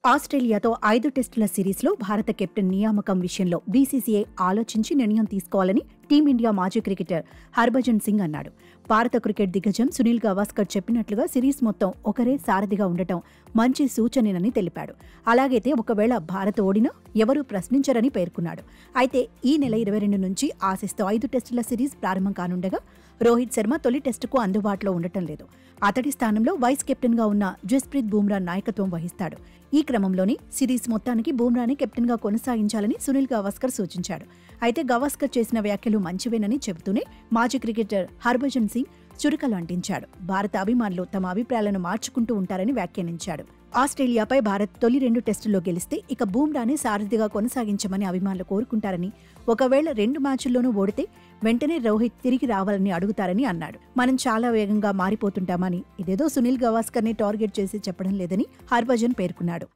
ఆస్ట్రేలియాతో 5 టెస్టుల సిరీస్లో భారత కెప్టెన్ నియామకం విషయంలో బీసీసీఐ ఆలోచించి నిర్ణయం తీసుకోవాలని టీమిండియా మాజీ క్రికెటర్ హర్భజన్ సింగ్ అన్నాడు. భారత క్రికెట్ దిగ్గజం సునీల్ గవాస్కర్ చెప్పినట్లుగా సిరీస్ మొత్తం ఒకరే సారథిగా ఉండటం మంచి సూచనేనని తెలిపాడు. అలాగైతే ఒకవేళ భారత్ ఓడినా ఎవరూ ప్రశ్నించరని పేర్కొన్నాడు. అయితే ఈ నెల 22 నుంచి ఆసీస్తో 5 టెస్టుల సిరీస్ ప్రారంభం కానుండగా రోహిత్ శర్మ తొలి టెస్టుకు అందుబాటులో ఉండటం లేదు. అతడి స్థానంలో వైస్ కెప్టెన్గా ఉన్న జస్ప్రీత్ బుమ్రా నాయకత్వం వహిస్తాడు. ఈ క్రమంలోనే సిరీస్ మొత్తానికి బుమ్రాని కెప్టెన్గా కొనసాగించాలని సునీల్ గవాస్కర్ సూచించాడు. అయితే గవాస్కర్ చేసిన వ్యాఖ్యలు మంచివేనని చెబుతూనే మాజీ క్రికెటర్ హర్భజన్ సింగ్ చురకలు అంటించాడు. భారత అభిమానులు తమ అభిప్రాయాలను మార్చుకుంటూ ఉంటారని వ్యాఖ్యానించాడు. ఆస్ట్రేలియాపై భారత్ తొలి 2 టెస్టుల్లో గెలిస్తే ఇక బుమ్రాని సారథిగా కొనసాగించమని అభిమానులు కోరుకుంటారని, ఒకవేళ 2 మ్యాచుల్లోనూ ఓడితే వెంటనే రోహిత్ తిరిగి రావాలని అడుగుతారని అన్నాడు. మనం చాలా వేగంగా మారిపోతుంటామని ఇదేదో సునీల్ గవాస్కర్ ని టార్గెట్ చేసి చెప్పడం లేదని హర్భజన్ పేర్కొన్నాడు.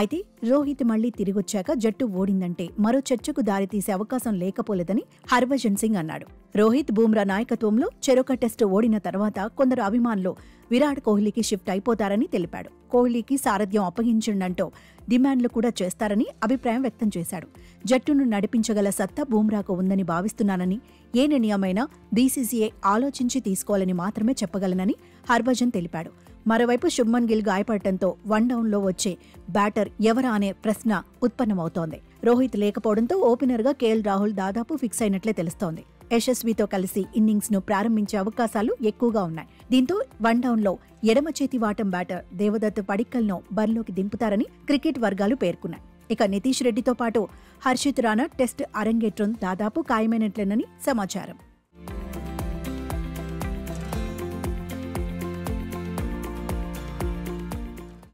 అయితే రోహిత్ మళ్లీ తిరిగొచ్చాక జట్టు ఓడిందంటే మరో చర్చకు దారితీసే అవకాశం లేకపోలేదని హర్భజన్ సింగ్ అన్నాడు. రోహిత్ బుమ్రా నాయకత్వంలో చెరొక టెస్టు ఓడిన తర్వాత కొందరు అభిమానులు విరాట్ కోహ్లీకి షిఫ్ట్ అయిపోతారని తెలిపాడు. కోహ్లీకి సారథ్యం అప్పగించిండంటూ డిమాండ్లు కూడా చేస్తారని అభిప్రాయం వ్యక్తం చేశాడు. జట్టును నడిపించగల సత్తా బుమ్రాకు ఉందని భావిస్తున్నానని, ఏ నిర్ణయమైనా బీసీసీఐ ఆలోచించి తీసుకోవాలని మాత్రమే చెప్పగలనని హర్భజన్ తెలిపాడు. మరోవైపు శుభ్మన్ గిల్ గాయపడటంతో 1 డౌన్లో వచ్చే బ్యాటర్ ఎవరా అనే ప్రశ్న ఉత్పన్నమవుతోంది. రోహిత్ లేకపోవడంతో ఓపెనర్గా కేఎల్ రాహుల్ దాదాపు ఫిక్స్ అయినట్లే తెలుస్తోంది. యశస్వితో కలిసి ఇన్నింగ్స్ ను ప్రారంభించే అవకాశాలు ఎక్కువగా ఉన్నాయి. దీంతో 1 డౌన్లో ఎడమ చేతి వాటం బ్యాటర్ దేవదత్ పడిక్కల్ను బరిలోకి దింపుతారని క్రికెట్ వర్గాలు పేర్కొన్నాయి. ఇక నితీష్ రెడ్డితో పాటు హర్షిత్ రాణా టెస్ట్ అరంగేట్రం దాదాపు ఖాయమైనట్లేనని సమాచారం.